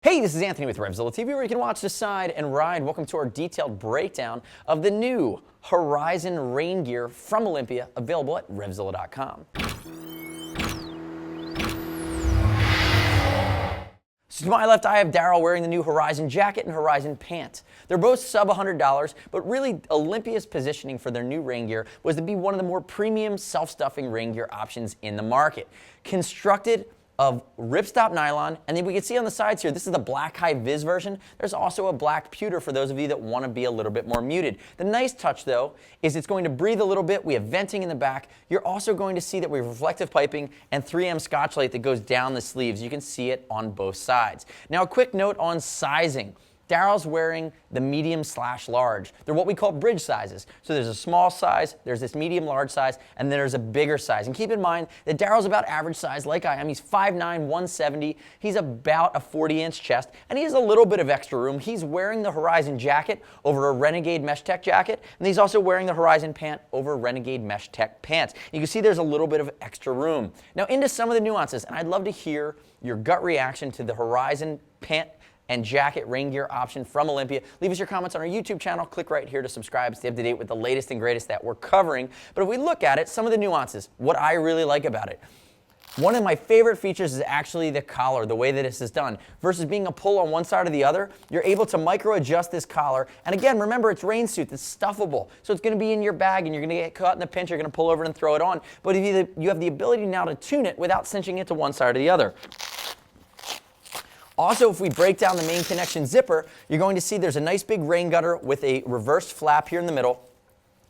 Hey, this is Anthony with RevZilla TV, where you can watch, decide, and ride. Welcome to our detailed breakdown of the new Horizon rain gear from Olympia, available at RevZilla.com. So to my left, I have Daryl wearing the new Horizon jacket and Horizon pant. They're both sub $100, but really Olympia's positioning for their new rain gear was to be one of the more premium self-stuffing rain gear options in the market. Constructed of ripstop nylon, and then we can see on the sides here, this is the black high vis version. There's also a black pewter for those of you that want to be a little bit more muted. The nice touch though is it's going to breathe a little bit. We have venting in the back. You're also going to see that we have reflective piping and 3M Scotchlite that goes down the sleeves. You can see it on both sides. Now a quick note on sizing. Daryl's wearing the medium/large. They're what we call bridge sizes. So there's a small size, there's this medium-large size, and then there's a bigger size. And keep in mind that Daryl's about average size like I am. He's 5'9", 170. He's about a 40-inch chest, and he has a little bit of extra room. He's wearing the Horizon jacket over a Renegade Mesh Tech jacket, and he's also wearing the Horizon pant over Renegade Mesh Tech pants. You can see there's a little bit of extra room. Now into some of the nuances, and I'd love to hear your gut reaction to the Horizon pant and jacket rain gear option from Olympia. Leave us your comments on our YouTube channel. Click right here to subscribe. Stay up to date with the latest and greatest that we're covering. But if we look at it, some of the nuances, what I really like about it. One of my favorite features is actually the collar, the way that this is done. Versus being a pull on one side or the other, you're able to micro adjust this collar. And again, remember, it's rain suit, it's stuffable. So it's gonna be in your bag and you're gonna get caught in a pinch, you're gonna pull over and throw it on. But if you have the ability now to tune it without cinching it to one side or the other. Also, if we break down the main connection zipper, you're going to see there's a nice big rain gutter with a reversed flap here in the middle,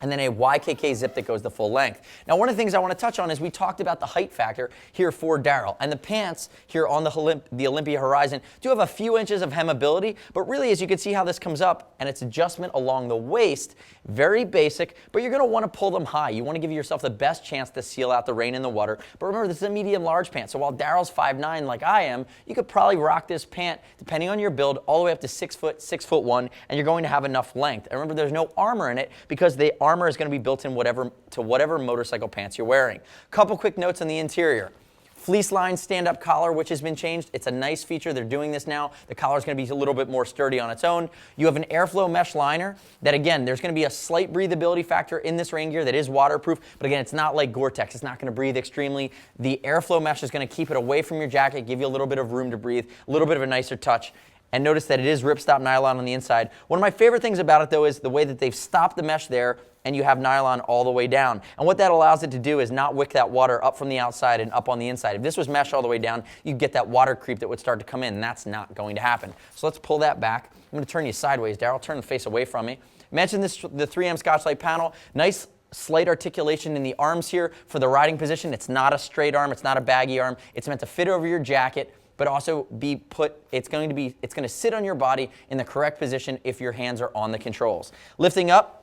and then a YKK zip that goes the full length. Now, one of the things I want to touch on is we talked about the height factor here for Daryl. And the pants here on the Olympia Horizon do have a few inches of hemability, but really, as you can see how this comes up and its adjustment along the waist, very basic, but you're going to want to pull them high. You want to give yourself the best chance to seal out the rain in the water. But remember, this is a medium-large pant, so while Daryl's 5'9" like I am, you could probably rock this pant, depending on your build, all the way up to 6 foot, 6'1", and you're going to have enough length. And remember, there's no armor in it because the armor is going to be built in whatever motorcycle pants you're wearing. Couple quick notes on the interior. Fleece line stand-up collar, which has been changed. It's a nice feature. They're doing this now. The collar is going to be a little bit more sturdy on its own. You have an airflow mesh liner that, again, there's going to be a slight breathability factor in this rain gear that is waterproof, but again, it's not like Gore-Tex. It's not going to breathe extremely. The airflow mesh is going to keep it away from your jacket, give you a little bit of room to breathe, a little bit of a nicer touch. And notice that it is ripstop nylon on the inside. One of my favorite things about it, though, is the way that they've stopped the mesh there and you have nylon all the way down. And what that allows it to do is not wick that water up from the outside and up on the inside. If this was mesh all the way down, you'd get that water creep that would start to come in, and that's not going to happen. So let's pull that back. I'm going to turn you sideways, Daryl. Turn the face away from me. Mention this, the 3M Scotchlite panel. Nice slight articulation in the arms here for the riding position. It's not a straight arm. It's not a baggy arm. It's meant to fit over your jacket, but also it's going to sit on your body in the correct position if your hands are on the controls. Lifting up,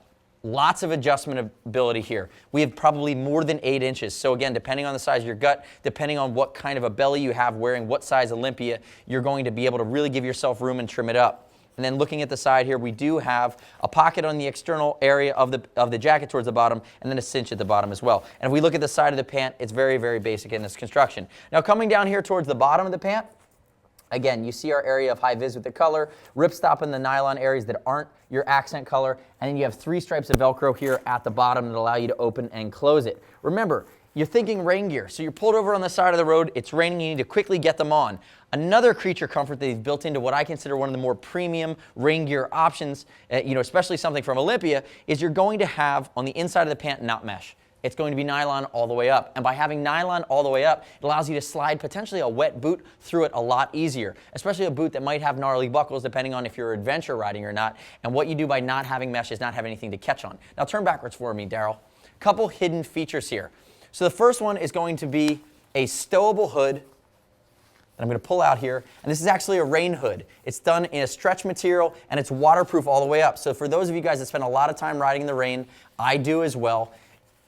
lots of adjustment ability here. We have probably more than 8 inches. So again, depending on the size of your gut, depending on what kind of a belly you have wearing what size Olympia, you're going to be able to really give yourself room and trim it up. And then looking at the side here, we do have a pocket on the external area of the jacket towards the bottom, and then a cinch at the bottom as well. And if we look at the side of the pant, it's very, very basic in its construction. Now coming down here towards the bottom of the pant, again, you see our area of high vis with the color, ripstop in the nylon areas that aren't your accent color, and then you have 3 stripes of Velcro here at the bottom that allow you to open and close it. Remember, you're thinking rain gear, so you're pulled over on the side of the road, it's raining, you need to quickly get them on. Another creature comfort that they've built into what I consider one of the more premium rain gear options, especially something from Olympia, is you're going to have on the inside of the pant not mesh. It's going to be nylon all the way up. And by having nylon all the way up, it allows you to slide potentially a wet boot through it a lot easier, especially a boot that might have gnarly buckles depending on if you're adventure riding or not. And what you do by not having mesh is not have anything to catch on. Now turn backwards for me, Daryl. Couple hidden features here. So the first one is going to be a stowable hood that I'm going to pull out here. And this is actually a rain hood. It's done in a stretch material and it's waterproof all the way up. So for those of you guys that spend a lot of time riding in the rain, I do as well.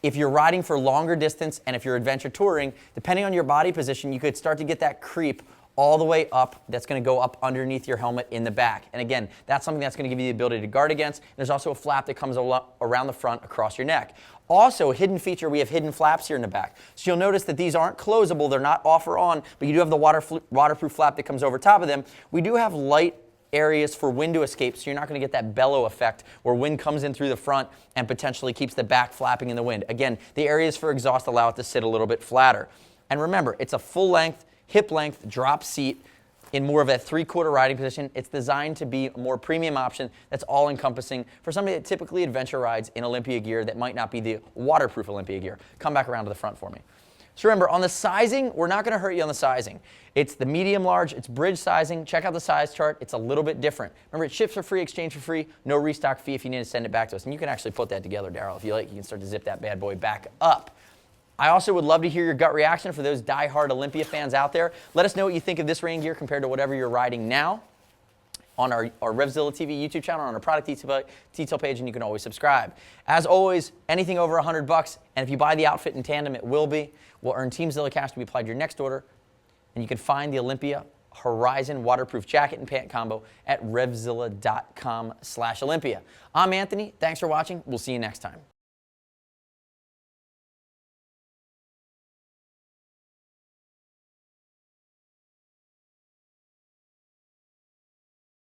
If you're riding for longer distance and if you're adventure touring, depending on your body position, you could start to get that creep all the way up. That's going to go up underneath your helmet in the back. And again, that's something that's going to give you the ability to guard against. There's also a flap that comes around the front across your neck. Also, a hidden feature, we have hidden flaps here in the back. So you'll notice that these aren't closable. They're not off or on, but you do have the waterproof flap that comes over top of them. We do have light areas for wind to escape, so you're not going to get that bellow effect where wind comes in through the front and potentially keeps the back flapping in the wind. Again, the areas for exhaust allow it to sit a little bit flatter. And remember, it's a full length, hip length drop seat in more of a 3/4 riding position. It's designed to be a more premium option that's all encompassing for somebody that typically adventure rides in Olympia gear that might not be the waterproof Olympia gear. Come back around to the front for me. So remember, on the sizing, we're not going to hurt you on the sizing. It's the medium large, it's bridge sizing. Check out the size chart. It's a little bit different. Remember, it ships for free, exchange for free, no restock fee if you need to send it back to us. And you can actually put that together, Daryl, if you like. You can start to zip that bad boy back up. I also would love to hear your gut reaction for those die-hard Olympia fans out there. Let us know what you think of this rain gear compared to whatever you're riding now on our RevZilla TV YouTube channel, on our product detail page, and you can always subscribe. As always, anything over $100, and if you buy the outfit in tandem, it will earn Team Zilla cash to be applied to your next order, and you can find the Olympia Horizon waterproof jacket and pant combo at RevZilla.com/Olympia. I'm Anthony. Thanks for watching. We'll see you next time.